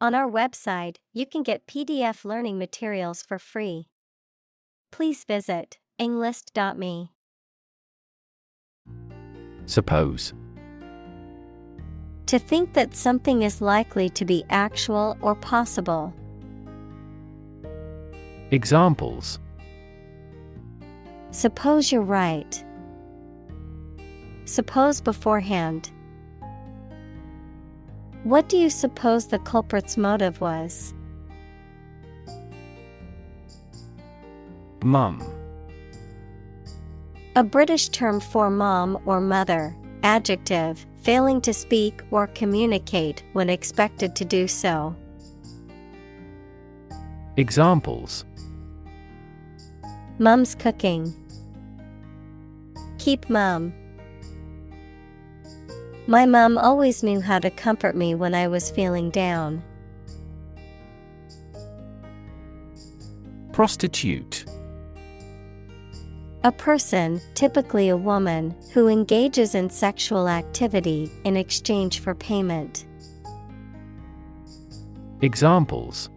On our website, you can get PDF learning materials for free. Please visit englist.me. Suppose. To think that something is likely to be actual or possible. Examples. Suppose you're right. Suppose beforehand. What do you suppose the culprit's motive was? Mum. A British term for mom or mother, adjective, failing to speak or communicate when expected to do so. Examples. Mum's cooking. Keep mum. My mum always knew how to comfort me when I was feeling down. Prostitute. A person, typically a woman, who engages in sexual activity in exchange for payment. Examples.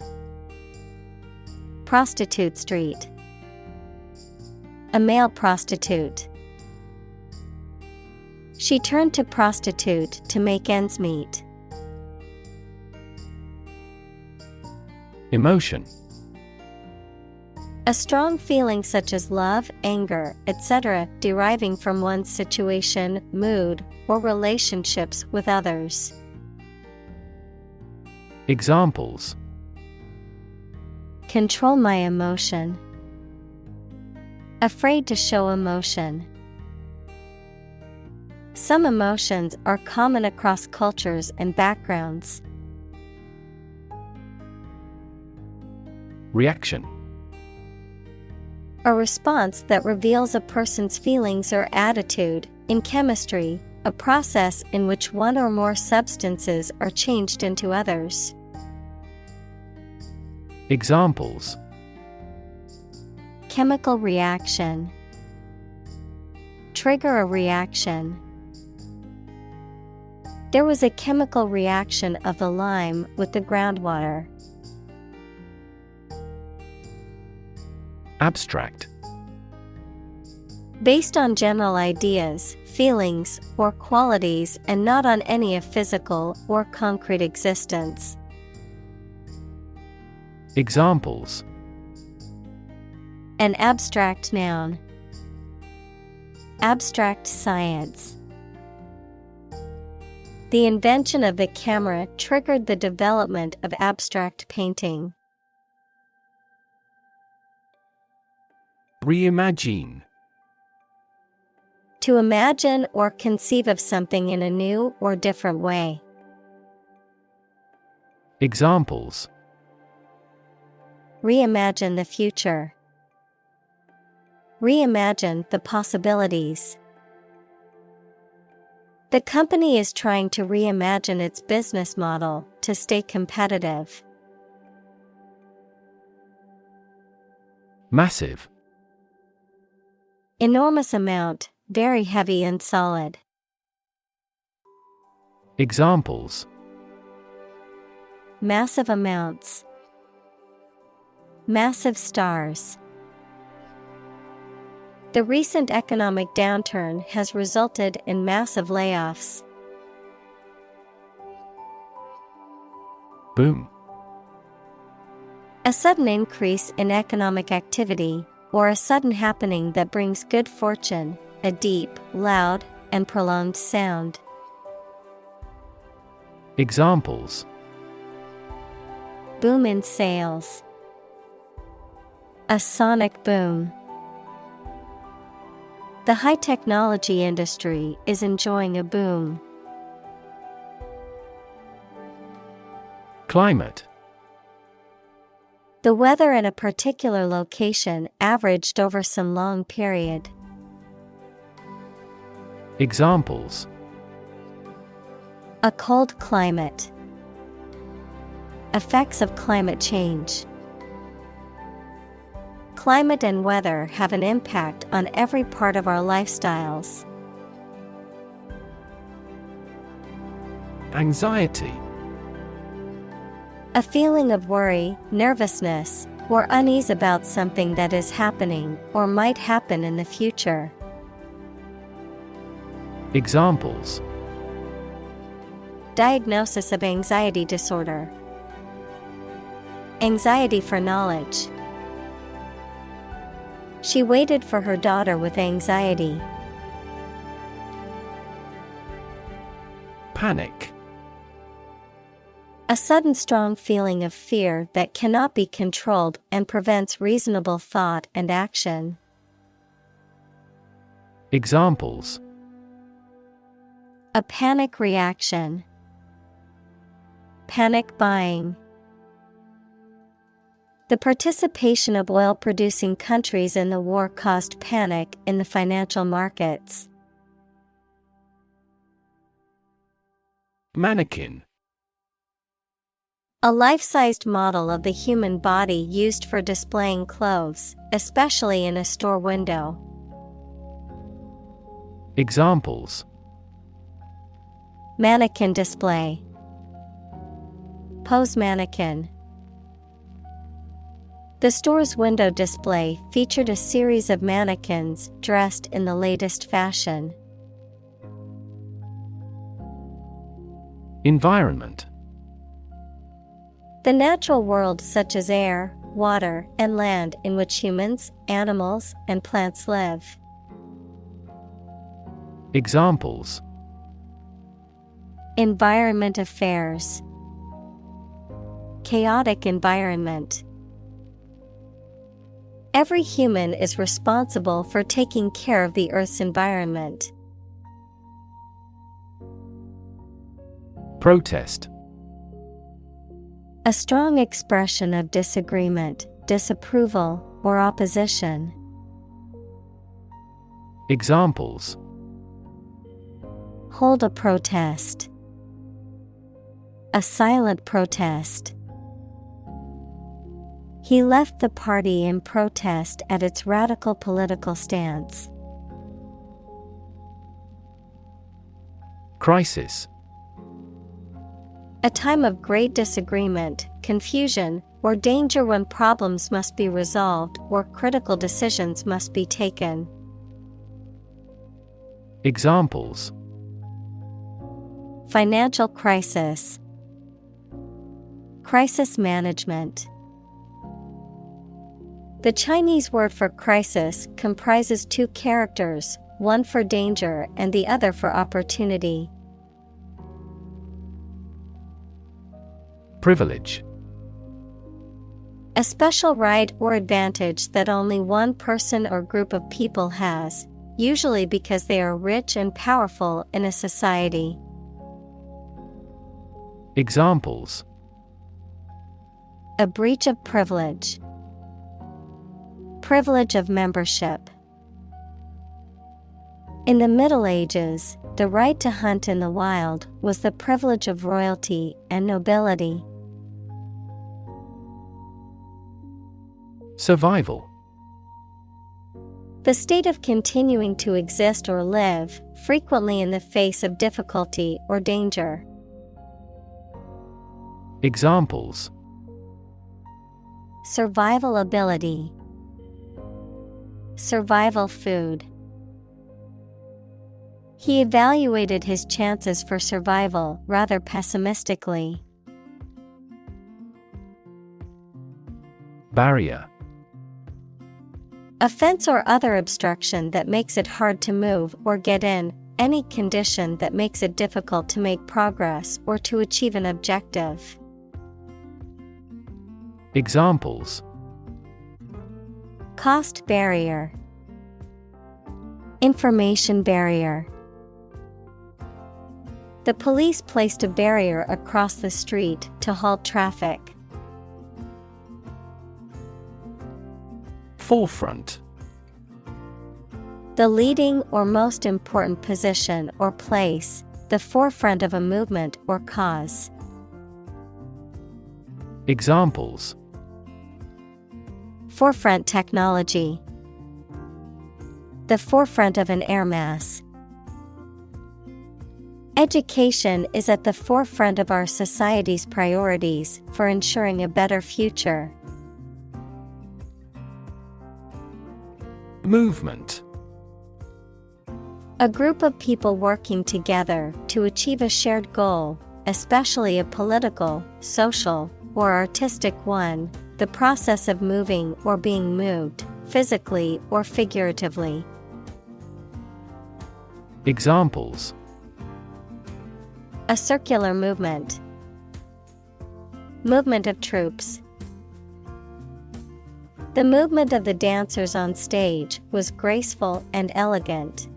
Prostitute street. A male prostitute. She turned to prostitute to make ends meet. Emotion. A strong feeling such as love, anger, etc., deriving from one's situation, mood, or relationships with others. Examples. Control my emotion. Afraid to show emotion. Some emotions are common across cultures and backgrounds. Reaction. A response that reveals a person's feelings or attitude. In chemistry, a process in which one or more substances are changed into others. Examples. Chemical reaction. Trigger a reaction. There was a chemical reaction of the lime with the groundwater. Abstract. Based on general ideas, feelings, or qualities and not on any of physical or concrete existence. Examples. An abstract noun. Abstract science. The invention of the camera triggered the development of abstract painting. Reimagine. To imagine or conceive of something in a new or different way. Examples. Reimagine the future. Reimagine the possibilities. The company is trying to reimagine its business model to stay competitive. Massive. Enormous amount, very heavy and solid. Examples. Massive amounts. Massive stars. The recent economic downturn has resulted in massive layoffs. Boom. A sudden increase in economic activity, or a sudden happening that brings good fortune, a deep, loud, and prolonged sound. Examples. Boom in sales. A sonic boom. The high-technology industry is enjoying a boom. Climate. The weather in a particular location averaged over some long period. Examples. A cold climate. Effects of climate change. Climate and weather have an impact on every part of our lifestyles. Anxiety. A feeling of worry, nervousness, or unease about something that is happening or might happen in the future. Examples: Diagnosis of anxiety disorder. Anxiety for knowledge. She waited for her daughter with anxiety. Panic. A sudden strong feeling of fear that cannot be controlled and prevents reasonable thought and action. Examples: A panic reaction. Panic buying. The participation of oil-producing countries in the war caused panic in the financial markets. Mannequin. A life-sized model of the human body used for displaying clothes, especially in a store window. Examples: Mannequin display. Pose mannequin. The store's window display featured a series of mannequins dressed in the latest fashion. Environment. The natural world such as air, water, and land in which humans, animals, and plants live. Examples: Environment affairs. Chaotic environment. Every human is responsible for taking care of the Earth's environment. Protest. A strong expression of disagreement, disapproval, or opposition. Examples: Hold a protest. A silent protest. He left the party in protest at its radical political stance. Crisis. A time of great disagreement, confusion, or danger when problems must be resolved or critical decisions must be taken. Examples: Financial crisis. Crisis management. The Chinese word for crisis comprises two characters, one for danger and the other for opportunity. Privilege. A special right or advantage that only one person or group of people has, usually because they are rich and powerful in a society. Examples: A breach of privilege. Privilege of membership. In the Middle Ages, the right to hunt in the wild was the privilege of royalty and nobility. Survival. The state of continuing to exist or live, frequently in the face of difficulty or danger. Examples: Survival ability. Survival food. He evaluated his chances for survival rather pessimistically. Barrier. A fence or other obstruction that makes it hard to move or get in, any condition that makes it difficult to make progress or to achieve an objective. Examples: Cost barrier. Information barrier. The police placed a barrier across the street to halt traffic. Forefront. The leading or most important position or place, the forefront of a movement or cause. Examples: Forefront technology. The forefront of an air mass. Education is at the forefront of our society's priorities for ensuring a better future. Movement. A group of people working together to achieve a shared goal, especially a political, social, or artistic one, the process of moving or being moved, physically or figuratively. Examples: A circular movement. Movement of troops. The movement of the dancers on stage was graceful and elegant.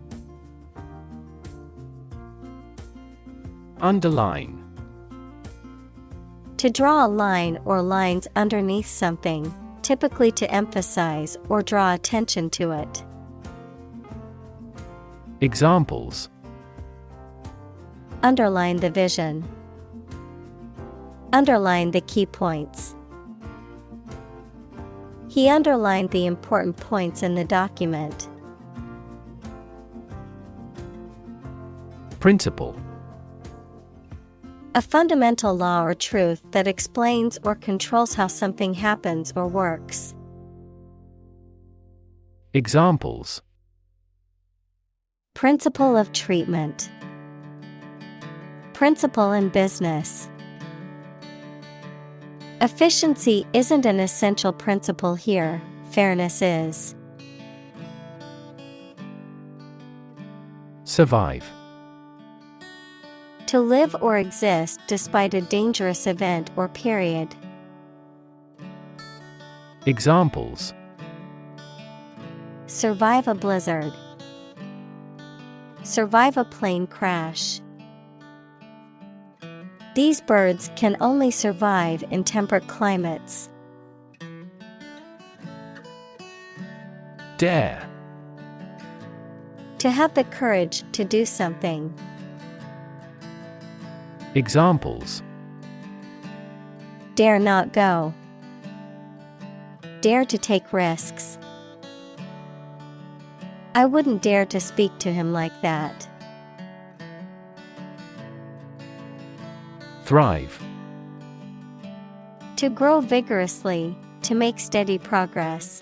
Underline. To draw a line or lines underneath something, typically to emphasize or draw attention to it. Examples: Underline the vision. Underline the key points. He underlined the important points in the document. Principle. A fundamental law or truth that explains or controls how something happens or works. Examples: Principle of treatment. Principle in business. Efficiency isn't an essential principle here, fairness is. Survive. To live or exist despite a dangerous event or period. Examples: Survive a blizzard. Survive a plane crash. These birds can only survive in temperate climates. Dare. To have the courage to do something. Examples: Dare not go. Dare to take risks. I wouldn't dare to speak to him like that. Thrive. To grow vigorously, to make steady progress.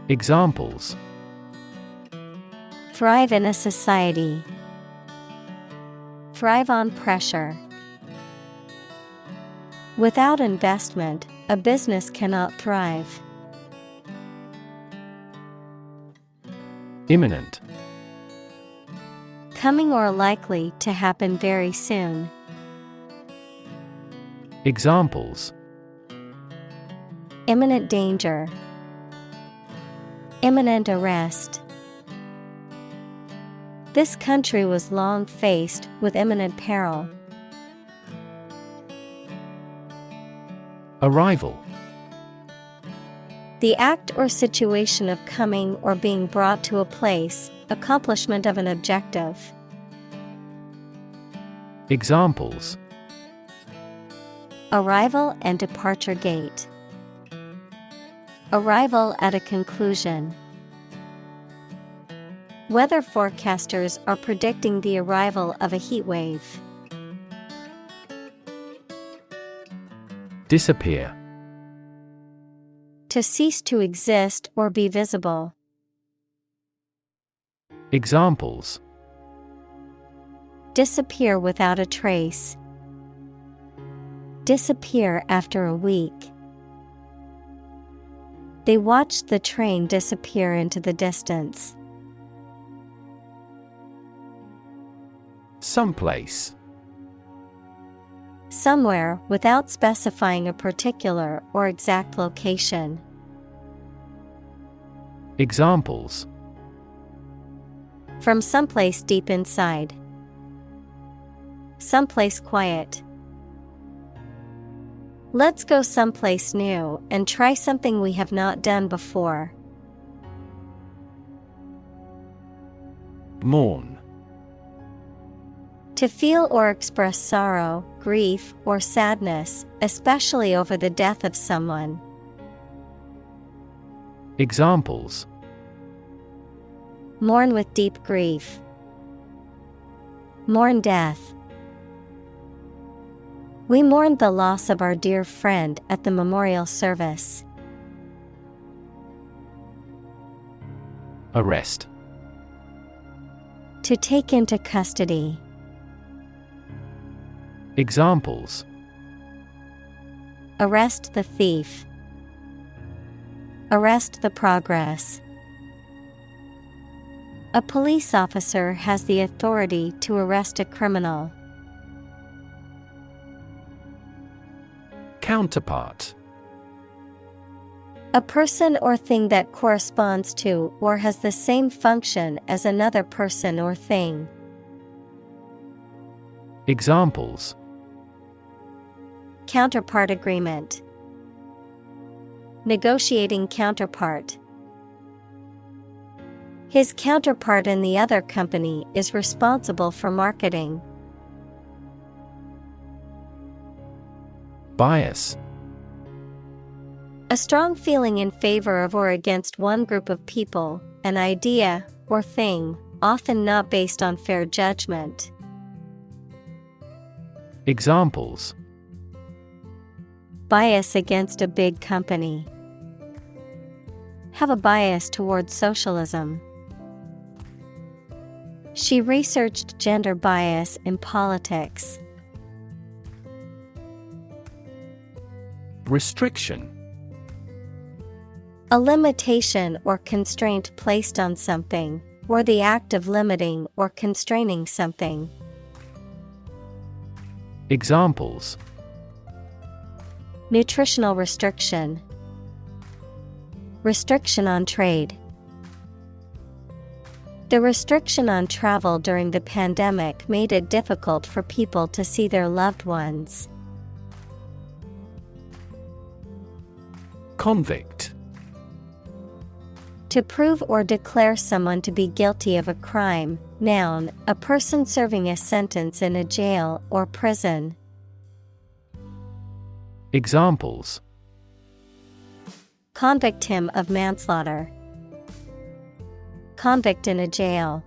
Examples: Thrive in a society. Thrive on pressure. Without investment, a business cannot thrive. Imminent. Coming or likely to happen very soon. Examples: Imminent danger. Imminent arrest. This country was long faced with imminent peril. Arrival. The act or situation of coming or being brought to a place, accomplishment of an objective. Examples: Arrival and departure gate. Arrival at a conclusion. Weather forecasters are predicting the arrival of a heat wave. Disappear. To cease to exist or be visible. Examples: Disappear without a trace. Disappear after a week. They watched the train disappear into the distance. Someplace. Somewhere without specifying a particular or exact location. Examples: 'From someplace deep inside. Examples: From someplace deep inside. From someplace quiet. Let's go someplace new and try something we have not done before. Examples: From someplace deep inside. Some place deep inside. Some place quiet. Let's go someplace new and try something we have not done before. Someplace quiet. Let's go someplace new and try something we have not done before. Mourn. To feel or express sorrow, grief, or sadness, especially over the death of someone. Examples: Mourn with deep grief. Mourn death. We mourned the loss of our dear friend at the memorial service. Arrest. To take into custody. Examples: Arrest the thief. Arrest the progress. A police officer has the authority to arrest a criminal. Counterpart. A person or thing that corresponds to or has the same function as another person or thing. Examples: Counterpart agreement. Negotiating counterpart. His counterpart in the other company is responsible for marketing. Bias. A strong feeling in favor of or against one group of people, an idea, or thing, often not based on fair judgment. Examples: Bias against a big company. Have a bias towards socialism. She researched gender bias in politics. Restriction. A limitation or constraint placed on something, or the act of limiting or constraining something. Examples: Nutritional restriction. Restriction on trade. The restriction on travel during the pandemic made it difficult for people to see their loved ones. Convict. To prove or declare someone to be guilty of a crime. Noun, a person serving a sentence in a jail or prison. Examples: Convict him of manslaughter. Convict in a jail.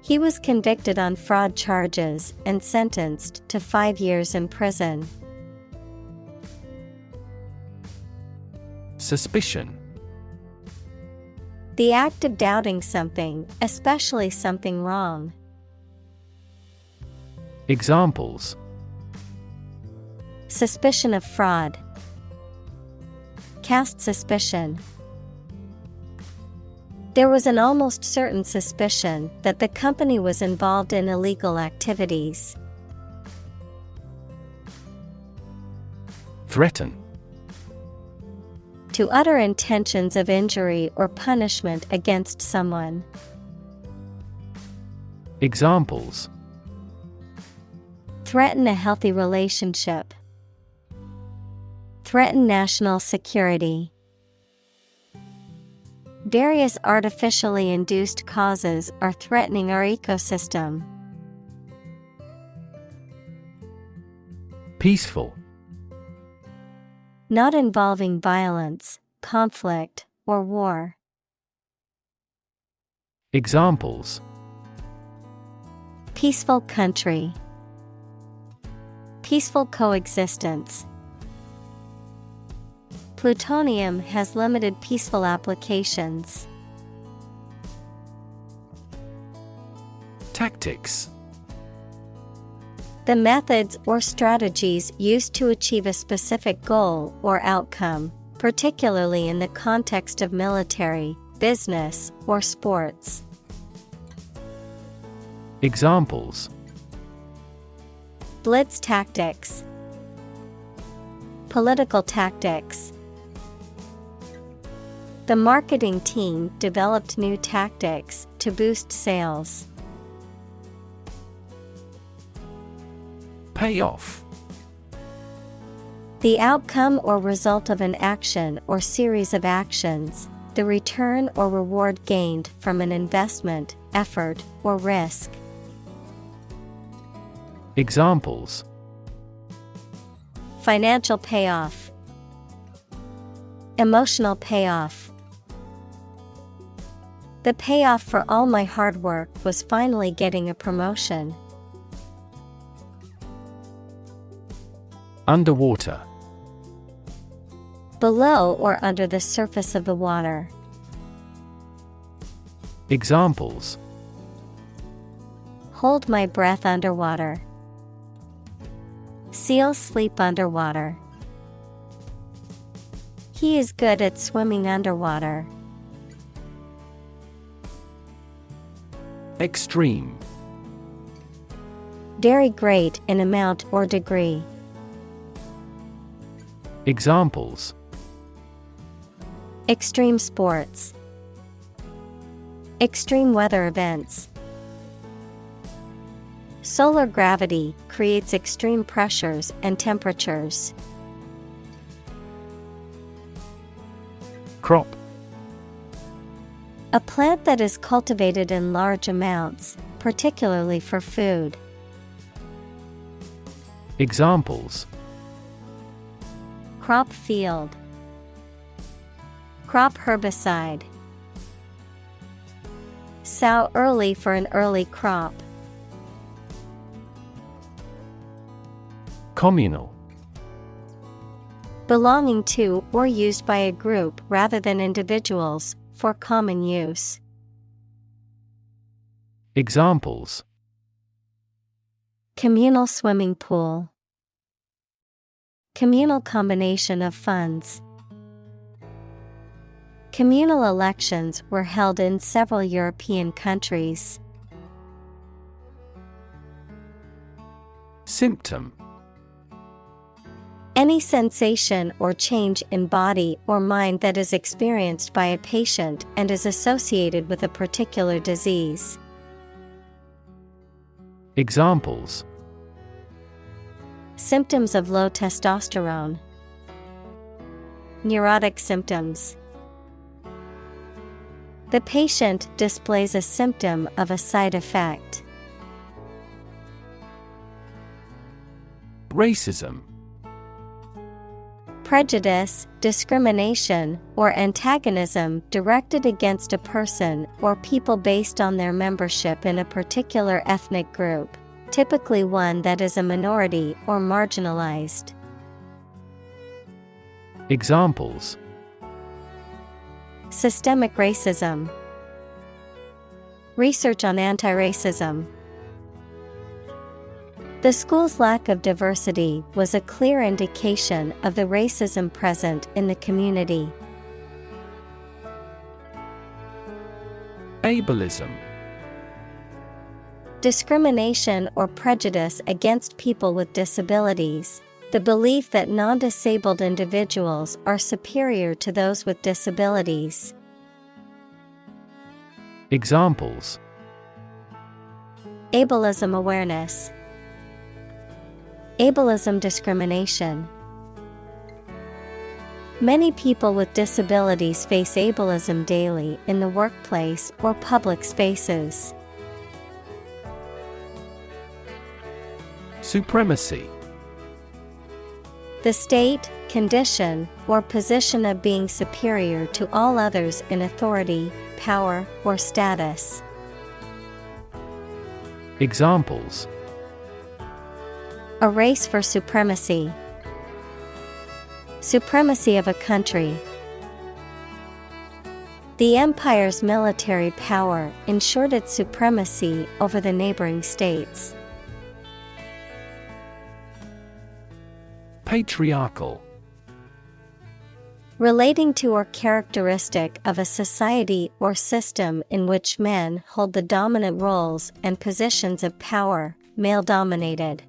He was convicted on fraud charges and sentenced to 5 years in prison. Suspicion. The act of doubting something, especially something wrong. Examples: Suspicion of fraud. Cast suspicion. There was an almost certain suspicion that the company was involved in illegal activities. Threaten. To utter intentions of injury or punishment against someone. Examples: Threaten a healthy relationship. Threaten national security. Various artificially induced causes are threatening our ecosystem. Peaceful. Not involving violence, conflict, or war. Examples: Peaceful country. Peaceful coexistence. Plutonium has limited peaceful applications. Tactics. The methods or strategies used to achieve a specific goal or outcome, particularly in the context of military, business, or sports. Examples: Blitz tactics. Political tactics. The marketing team developed new tactics to boost sales. Payoff. The outcome or result of an action or series of actions, the return or reward gained from an investment, effort, or risk. Examples: Financial payoff. Emotional payoff. The payoff for all my hard work was finally getting a promotion. Underwater. Below or under the surface of the water. Examples: Hold my breath underwater. Seals sleep underwater. He is good at swimming underwater. Extreme. Very great in amount or degree. Examples: Extreme sports. Extreme weather events. Solar gravity creates extreme pressures and temperatures. Crop. A plant that is cultivated in large amounts, particularly for food. Examples: Crop field. Crop herbicide. Sow early for an early crop. Communal. Belonging to or used by a group rather than individuals, for common use. Examples: Communal swimming pool. Communal combination of funds. Communal elections were held in several European countries. Symptom. Any sensation or change in body or mind that is experienced by a patient and is associated with a particular disease. Examples: Symptoms of low testosterone. Neurotic symptoms. The patient displays a symptom of a side effect. Racism. Prejudice, discrimination, or antagonism directed against a person or people based on their membership in a particular ethnic group, typically one that is a minority or marginalized. Examples: Systemic racism. Research on anti-racism. The school's lack of diversity was a clear indication of the racism present in the community. Ableism. Discrimination or prejudice against people with disabilities. The belief that non-disabled individuals are superior to those with disabilities. Examples: Ableism awareness. Ableism discrimination. Many people with disabilities face ableism daily in the workplace or public spaces. Supremacy. The state, condition, or position of being superior to all others in authority, power, or status. Examples: A race for supremacy. Supremacy of a country. The empire's military power ensured its supremacy over the neighboring states. Patriarchal. Relating to or characteristic of a society or system in which men hold the dominant roles and positions of power, male-dominated.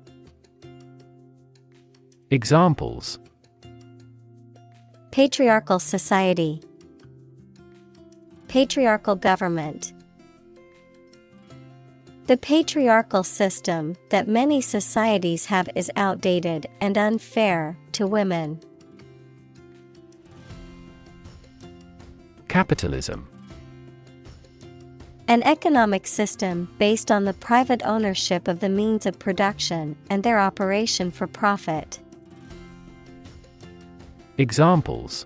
Examples: Patriarchal society. Patriarchal government. The patriarchal system that many societies have is outdated and unfair to women. Capitalism. An economic system based on the private ownership of the means of production and their operation for profit. Examples: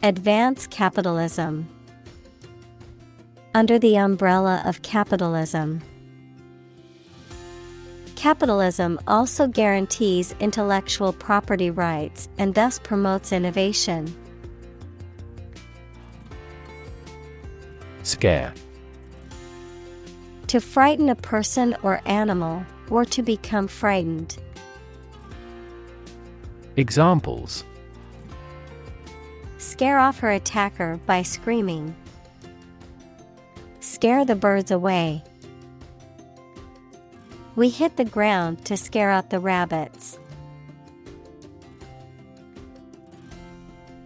Advance capitalism. Under the umbrella of capitalism. Capitalism also guarantees intellectual property rights and thus promotes innovation. Scare. To frighten a person or animal, or to become frightened. Examples: Scare off her attacker by screaming. Scare the birds away. We hit the ground to scare out the rabbits.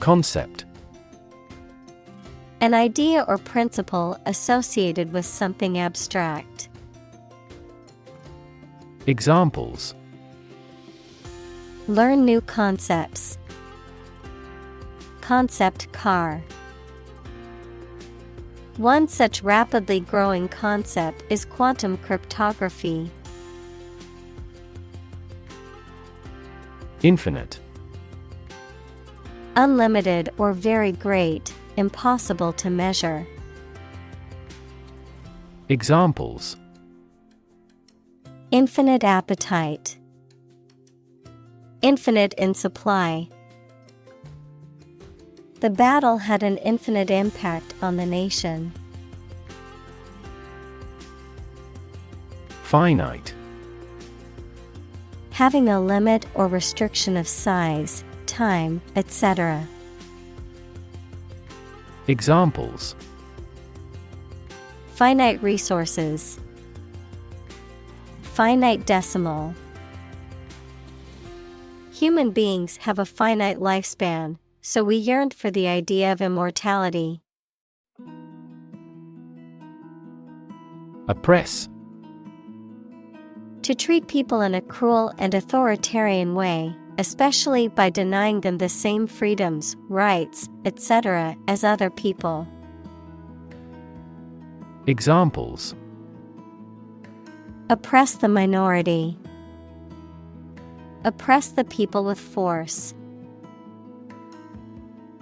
Concept. An idea or principle associated with something abstract. Examples: learn new concepts. Concept car. One such rapidly growing concept is quantum cryptography. Infinite. Unlimited or very great, impossible to measure. Examples: infinite appetite. Infinite in supply. The battle had an infinite impact on the nation. Finite. Having a limit or restriction of size, time, etc. Examples: finite resources. Finite decimal. Human beings have a finite lifespan, so we yearned for the idea of immortality. Oppress. To treat people in a cruel and authoritarian way, especially by denying them the same freedoms, rights, etc. as other people. Examples: oppress the minority. Oppress the people with force.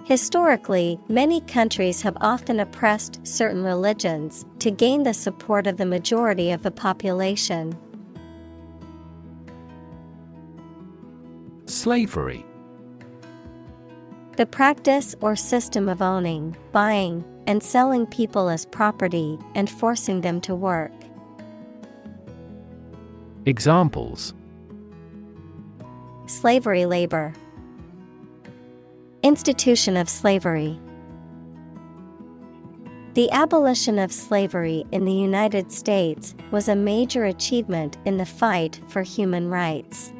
Historically, many countries have often oppressed certain religions to gain the support of the majority of the population. Slavery. The practice or system of owning, buying, and selling people as property and forcing them to work. Examples: slavery labor. Institution of slavery. The abolition of slavery in the United States was a major achievement in the fight for human rights.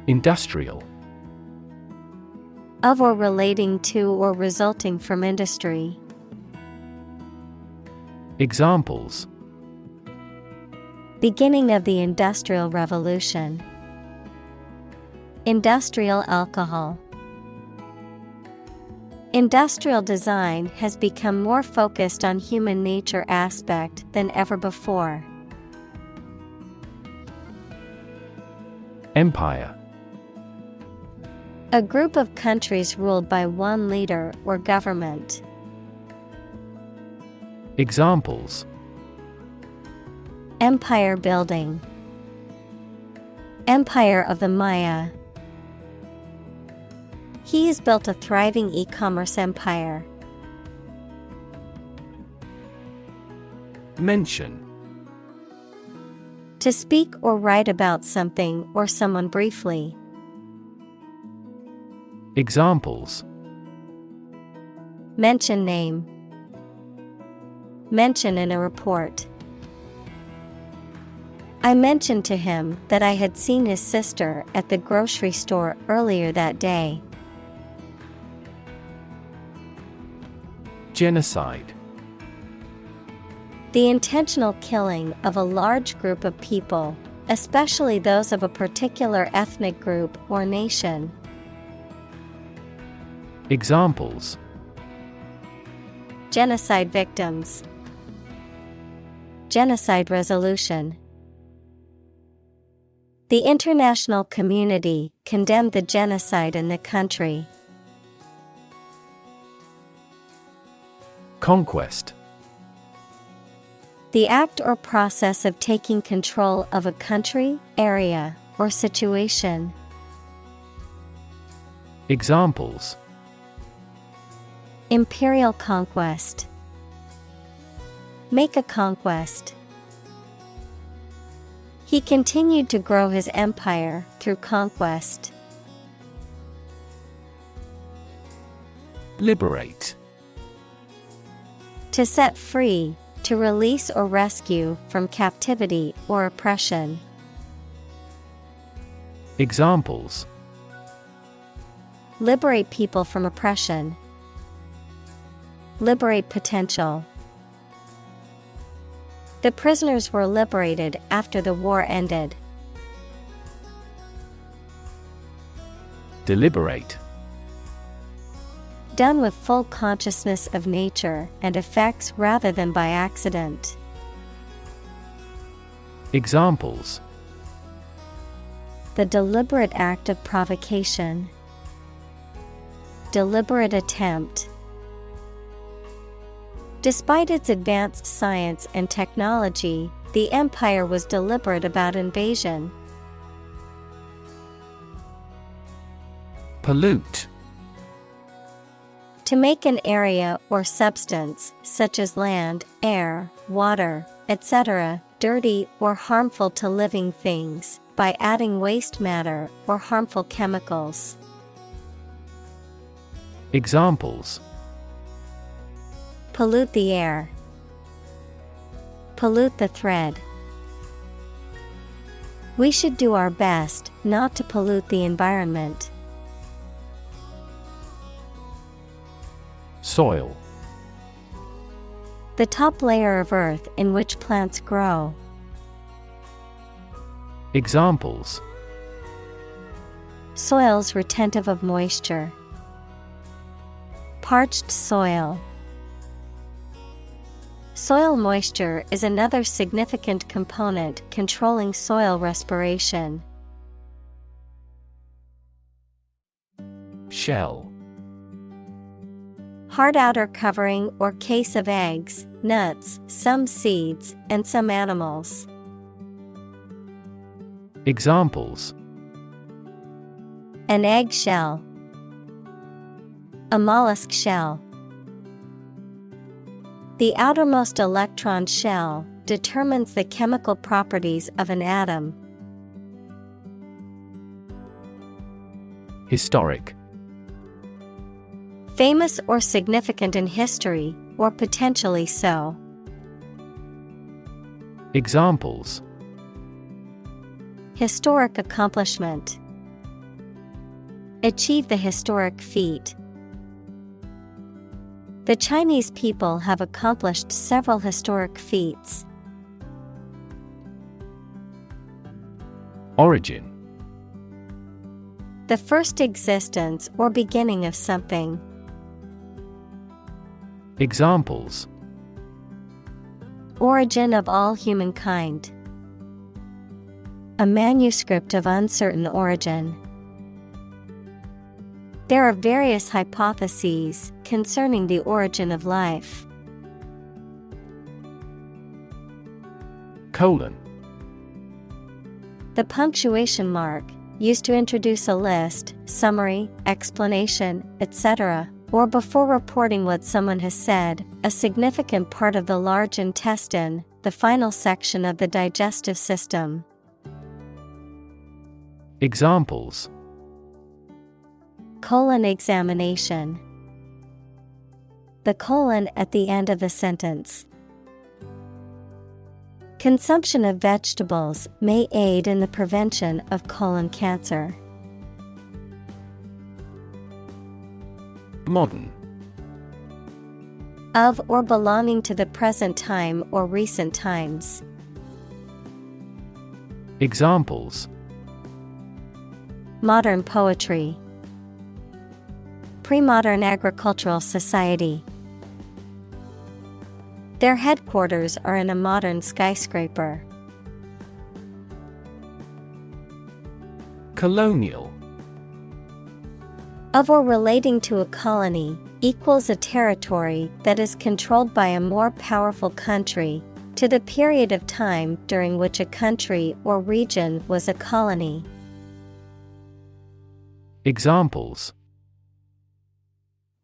Industrial. Of or relating to or resulting from industry. Examples: beginning of the Industrial Revolution. Industrial alcohol. Industrial design has become more focused on human nature aspect than ever before. Empire. A group of countries ruled by one leader or government. Examples: empire building. Empire of the Maya. He has built a thriving e-commerce empire. Mention. To speak or write about something or someone briefly. Examples: mention name. Mention in a report. I mentioned to him that I had seen his sister at the grocery store earlier that day. Genocide. The intentional killing of a large group of people, especially those of a particular ethnic group or nation. Examples: genocide victims. Genocide resolution. The international community condemned the genocide in the country. Conquest. The act or process of taking control of a country, area, or situation. Examples: Imperial conquest. Make a conquest. He continued to grow his empire through conquest. Liberate. To set free, to release or rescue from captivity or oppression. Examples: Liberate people from oppression. Liberate potential. The prisoners were liberated after the war ended. Deliberate. Done with full consciousness of nature and effects rather than by accident. Examples: The deliberate act of provocation. Deliberate attempt. Despite its advanced science and technology, the empire was deliberate about invasion. Pollute. To make an area or substance, such as land, air, water, etc., dirty or harmful to living things, by adding waste matter or harmful chemicals. Examples: Pollute the air. Pollute the thread. We should do our best not to pollute the environment. Soil. The top layer of earth in which plants grow. Examples: Soils retentive of moisture. Parched soil. Soil moisture is another significant component controlling soil respiration. Shell. Hard outer covering or case of eggs, nuts, some seeds, and some animals. Examples: An egg shell. A mollusk shell. The outermost electron shell determines the chemical properties of an atom. Historic. Famous or significant in history, or potentially so. Examples: Historic accomplishment. Achieve the historic feat. The Chinese people have accomplished several historic feats. Origin. The first existence or beginning of something. Examples: Origin of all humankind. A manuscript of uncertain origin. There are various hypotheses concerning the origin of life. Colon. The punctuation mark, used to introduce a list, summary, explanation, etc., or before reporting what someone has said, a significant part of the large intestine, the final section of the digestive system. Examples: Colon examination. The colon at the end of the sentence. Consumption of vegetables may aid in the prevention of colon cancer. Modern. Of or belonging to the present time or recent times. Examples: Modern poetry. Pre-modern agricultural society. Their headquarters are in a modern skyscraper. Colonial. Of or relating to a colony, equals a territory that is controlled by a more powerful country, to the period of time during which a country or region was a colony. Examples: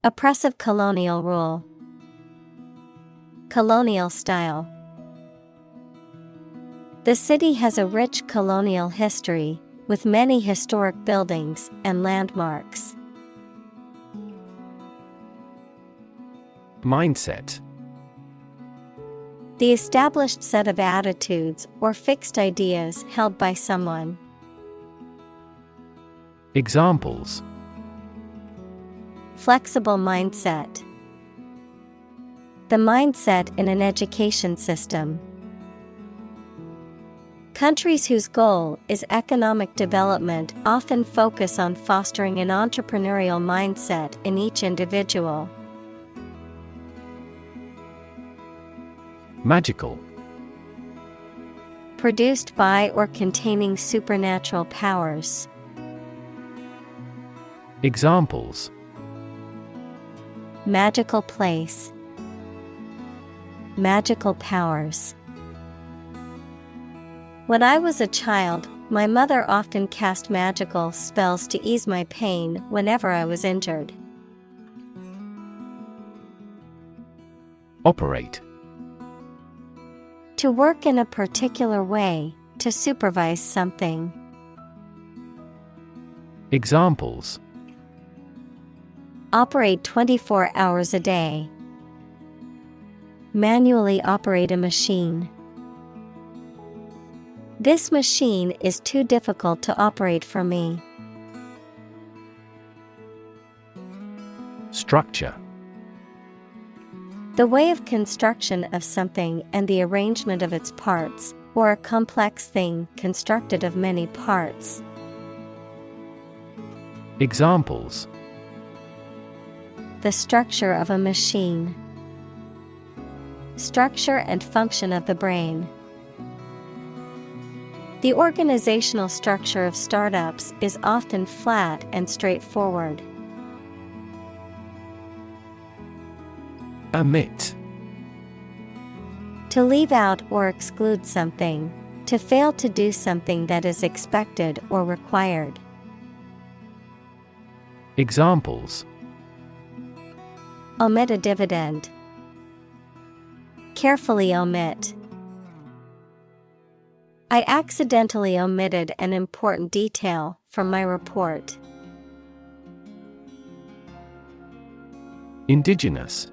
Oppressive colonial rule. Colonial style. The city has a rich colonial history, with many historic buildings and landmarks. Mindset. The established set of attitudes or fixed ideas held by someone. Examples: Flexible mindset. The mindset in an education system. Countries whose goal is economic development often focus on fostering an entrepreneurial mindset in each individual. Magical. Produced by or containing supernatural powers. Examples: Magical place. Magical powers. When I was a child, my mother often cast magical spells to ease my pain whenever I was injured. Operate. To work in a particular way, to supervise something. Examples: Operate 24 hours a day. Manually operate a machine. This machine is too difficult to operate for me. Structure. The way of construction of something and the arrangement of its parts, or a complex thing constructed of many parts. Examples: The structure of a machine. Structure and function of the brain. The organizational structure of startups is often flat and straightforward. Omit. To leave out or exclude something, to fail to do something that is expected or required. Examples: Omit a dividend. Carefully omit. I accidentally omitted an important detail from my report. Indigenous.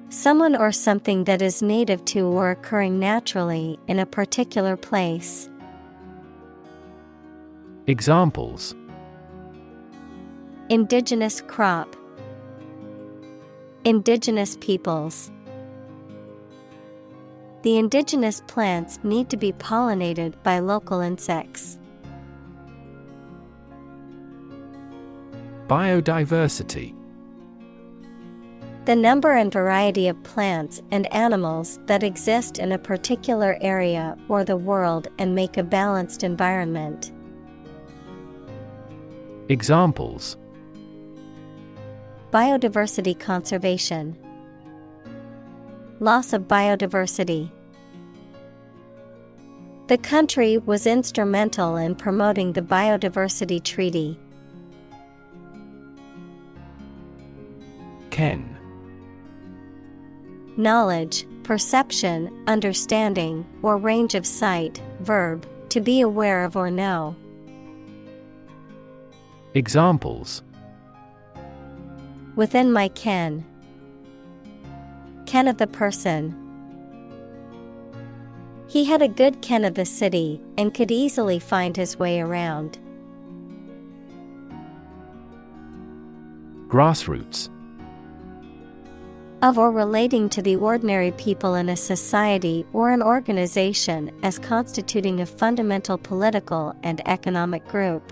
Someone or something that is native to or occurring naturally in a particular place. Examples: Indigenous crop. Indigenous peoples. The indigenous plants need to be pollinated by local insects. Biodiversity. The number and variety of plants and animals that exist in a particular area or the world and make a balanced environment. Examples: Biodiversity conservation. Loss of biodiversity. The country was instrumental in promoting the Biodiversity Treaty. Ken. Knowledge, perception, understanding, or range of sight. Verb, to be aware of or know. Examples: Within my ken. Ken of the person. He had a good ken of the city and could easily find his way around. Grassroots. Of or relating to the ordinary people in a society or an organization as constituting a fundamental political and economic group.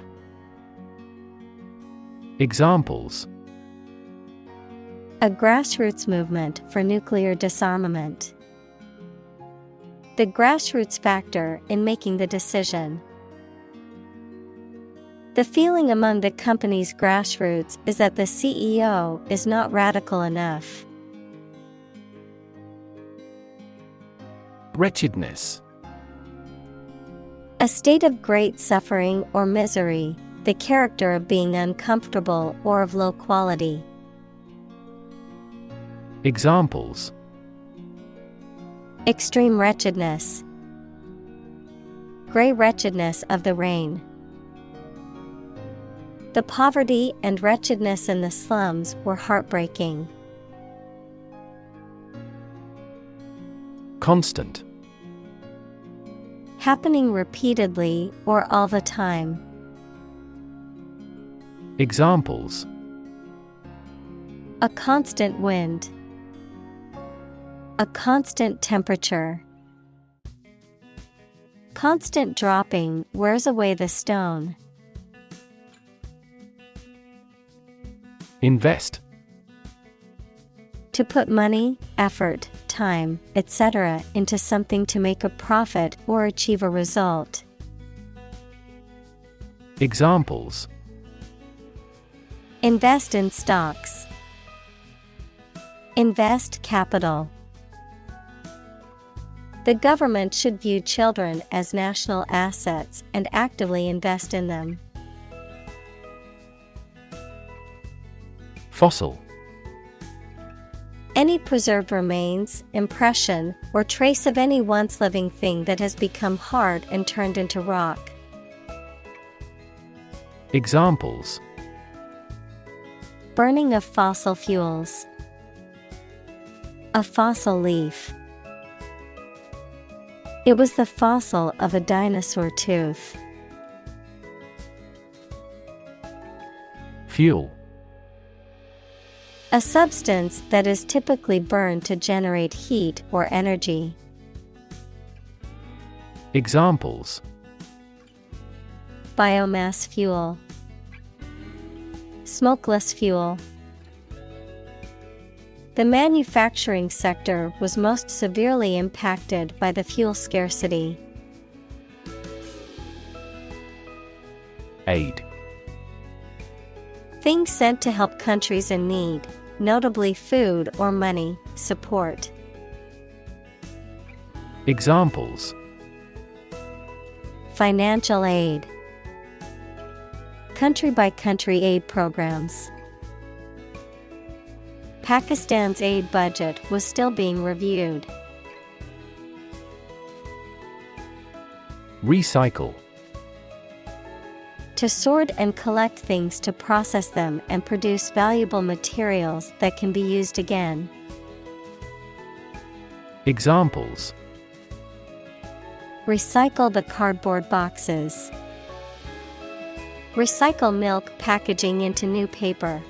Examples: A grassroots movement for nuclear disarmament. The grassroots factor in making the decision. The feeling among the company's grassroots is that the CEO is not radical enough. Wretchedness. A state of great suffering or misery, the character of being uncomfortable or of low quality. Examples: Extreme wretchedness. Gray wretchedness of the rain. The poverty and wretchedness in the slums were heartbreaking. Constant. Happening repeatedly or all the time. Examples: A constant wind. A constant temperature. Constant dropping wears away the stone. Invest. To put money, effort, time, etc. into something to make a profit or achieve a result. Examples: Invest in stocks. Invest capital. The government should view children as national assets and actively invest in them. Fossil. Any preserved remains, impression, or trace of any once living thing that has become hard and turned into rock. Examples: Burning of fossil fuels. A fossil leaf. It was the fossil of a dinosaur tooth. Fuel. A substance that is typically burned to generate heat or energy. Examples: Biomass fuel. Smokeless fuel. The manufacturing sector was most severely impacted by the fuel scarcity. Aid. Things sent to help countries in need, notably food or money, support. Examples: Financial aid. Country-by-country aid programs. Pakistan's aid budget was still being reviewed. Recycle. To sort and collect things to process them and produce valuable materials that can be used again. Examples: Recycle the cardboard boxes. Recycle milk packaging into new paper.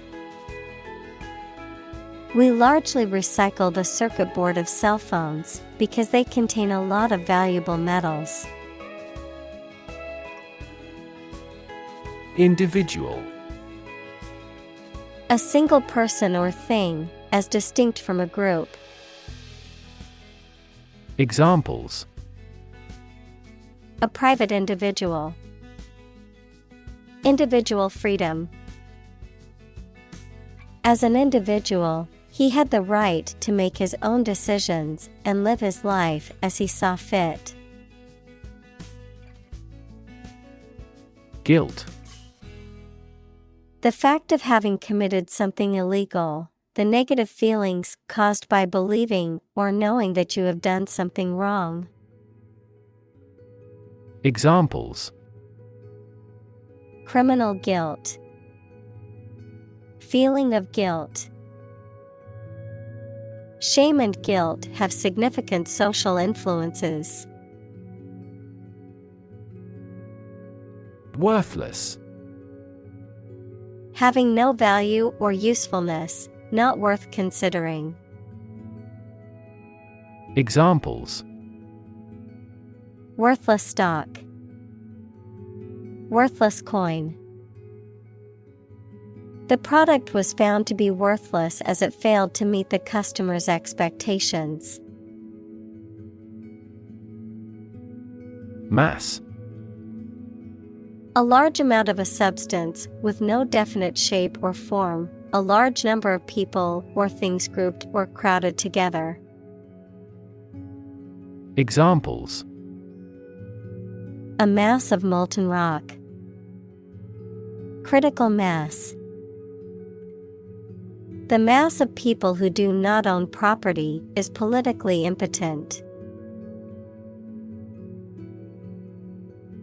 We largely recycle the circuit board of cell phones because they contain a lot of valuable metals. Individual. A single person or thing, as distinct from a group. Examples: A private individual. Individual freedom. As an individual, he had the right to make his own decisions and live his life as he saw fit. Guilt. The fact of having committed something illegal, the negative feelings caused by believing or knowing that you have done something wrong. Examples: Criminal guilt. Feeling of guilt. Shame and guilt have significant social influences. Worthless. Having no value or usefulness, not worth considering. Examples: Worthless stock. Worthless coin. The product was found to be worthless as it failed to meet the customer's expectations. Mass. A large amount of a substance with no definite shape or form, a large number of people or things grouped or crowded together. Examples: A mass of molten rock. Critical mass. The mass of people who do not own property is politically impotent.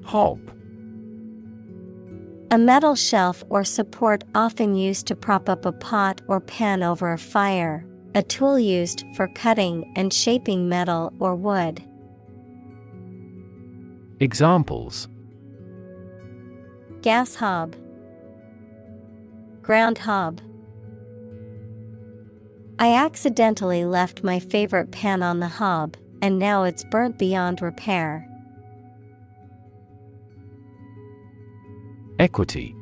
Hob. A metal shelf or support often used to prop up a pot or pan over a fire, a tool used for cutting and shaping metal or wood. Examples: Gas hob. Ground hob. I accidentally left my favorite pan on the hob, and now it's burnt beyond repair. Equity.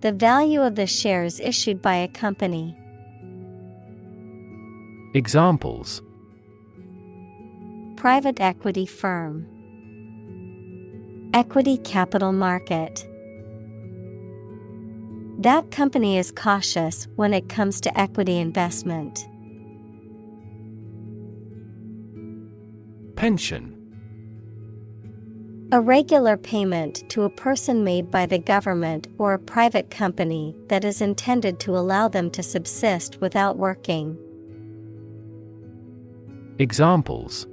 The value of the shares issued by a company. Examples: Private equity firm. Equity capital market. That company is cautious when it comes to equity investment. Pension. A regular payment to a person made by the government or a private company that is intended to allow them to subsist without working. Examples: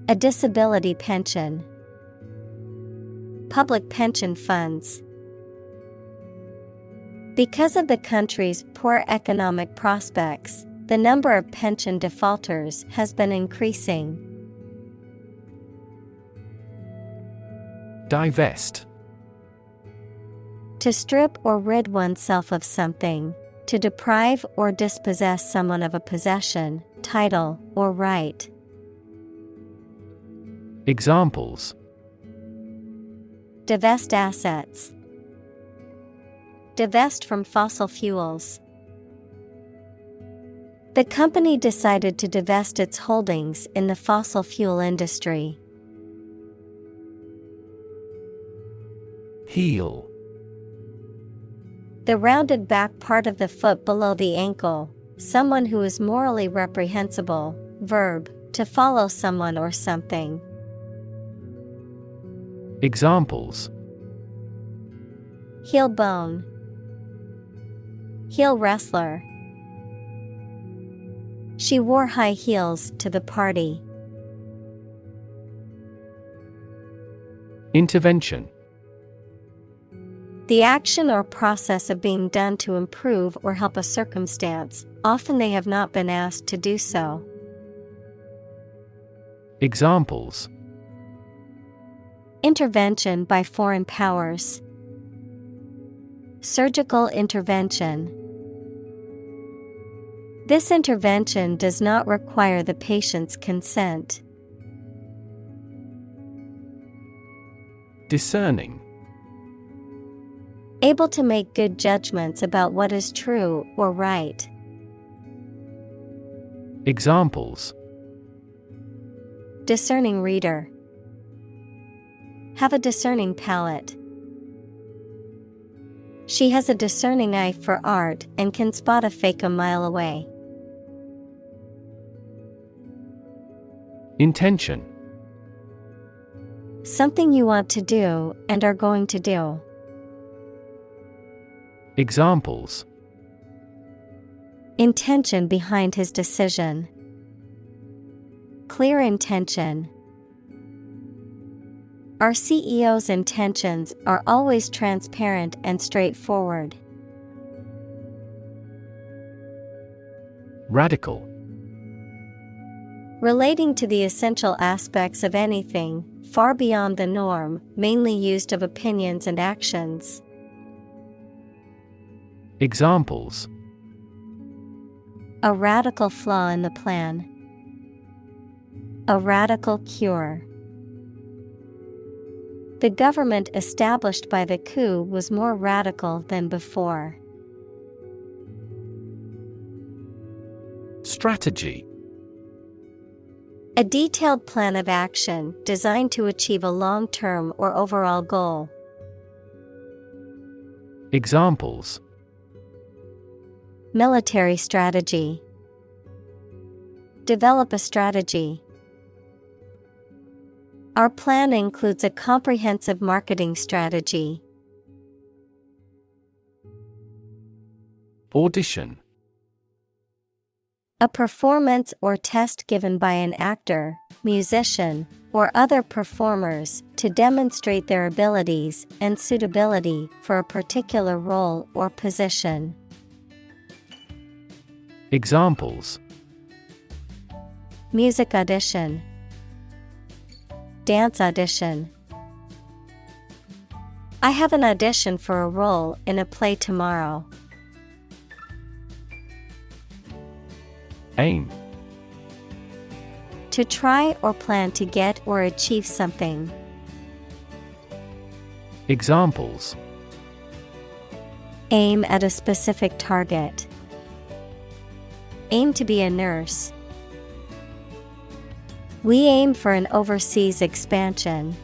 A disability pension. Public pension funds. Because of the country's poor economic prospects, the number of pension defaulters has been increasing. Divest. To strip or rid oneself of something, to deprive or dispossess someone of a possession, title, or right. Examples: Divest assets. Divest from fossil fuels. The company decided to divest its holdings in the fossil fuel industry. Heel. The rounded back part of the foot below the ankle, someone who is morally reprehensible. Verb, to follow someone or something. Examples: Heel bone. Heel wrestler. She wore high heels to the party. Intervention. The action or process of being done to improve or help a circumstance, often they have not been asked to do so. Examples: Intervention by foreign powers. Surgical intervention. This intervention does not require the patient's consent. Discerning. Able to make good judgments about what is true or right. Examples: Discerning reader. Have a discerning palate. She has a discerning eye for art and can spot a fake a mile away. Intention. Something you want to do and are going to do. Examples: Intention behind his decision. Clear intention. Our CEO's intentions are always transparent and straightforward. Radical. Relating to the essential aspects of anything, far beyond the norm, mainly used of opinions and actions. Examples: A radical flaw in the plan. A radical cure. The government established by the coup was more radical than before. Strategy. A detailed plan of action designed to achieve a long-term or overall goal. Examples: Military strategy. Develop a strategy. Our plan includes a comprehensive marketing strategy. Audition. A performance or test given by an actor, musician, or other performers to demonstrate their abilities and suitability for a particular role or position. Examples: Music audition. Dance audition. I have an audition for a role in a play tomorrow. Aim. To try or plan to get or achieve something. Examples: Aim at a specific target. Aim to be a nurse. We aim for an overseas expansion.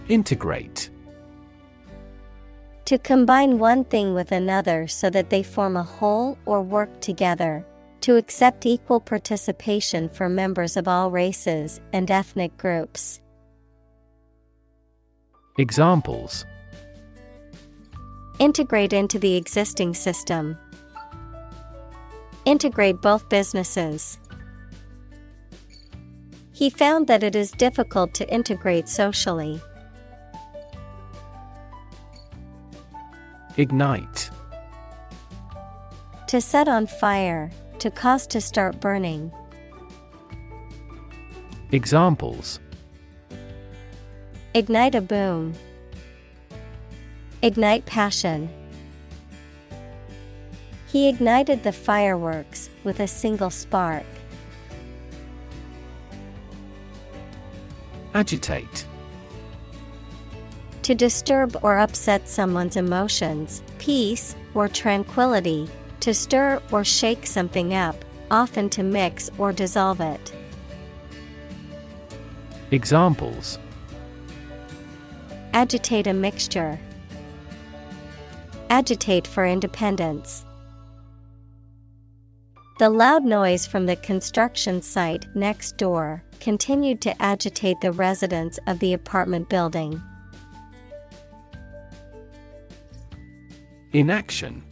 Integrate. To combine one thing with another so that they form a whole or work together. To accept equal participation for members of all races and ethnic groups. Examples: Integrate into the existing system. Integrate both businesses. He found that it is difficult to integrate socially. Ignite. To set on fire, to cause to start burning. Examples: Ignite a boom. Ignite passion. He ignited the fireworks with a single spark. Agitate. To disturb or upset someone's emotions, peace, or tranquility. To stir or shake something up, often to mix or dissolve it. Examples: Agitate a mixture. Agitate for independence. The loud noise from the construction site next door continued to agitate the residents of the apartment building. Inaction.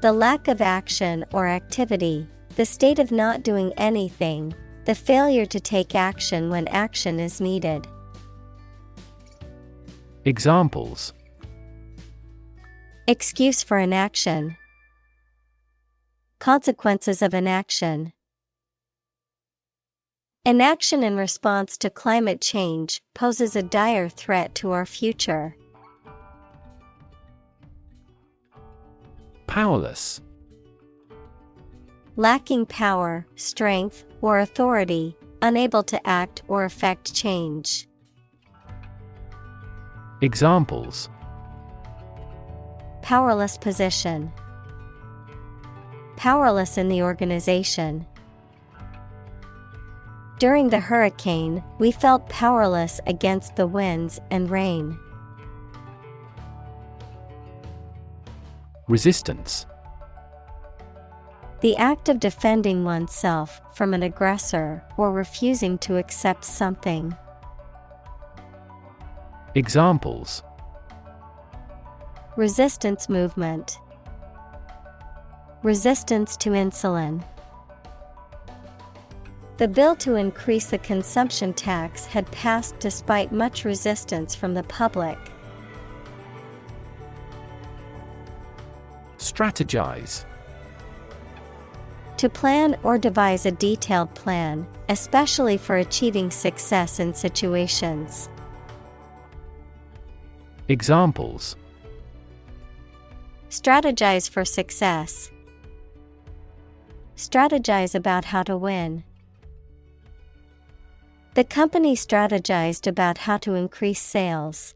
The lack of action or activity, the state of not doing anything, the failure to take action when action is needed. Examples: Excuse for inaction. Consequences of inaction. Inaction in response to climate change poses a dire threat to our future. Powerless. Lacking power, strength, or authority, unable to act or affect change. Examples: Powerless position. Powerless in the organization. During the hurricane, we felt powerless against the winds and rain. Resistance. The act of defending oneself from an aggressor or refusing to accept something. Examples: Resistance movement. Resistance to insulin. The bill to increase the consumption tax had passed despite much resistance from the public. Strategize. To plan or devise a detailed plan, especially for achieving success in situations. Examples: Strategize for success. Strategize about how to win. The company strategized about how to increase sales.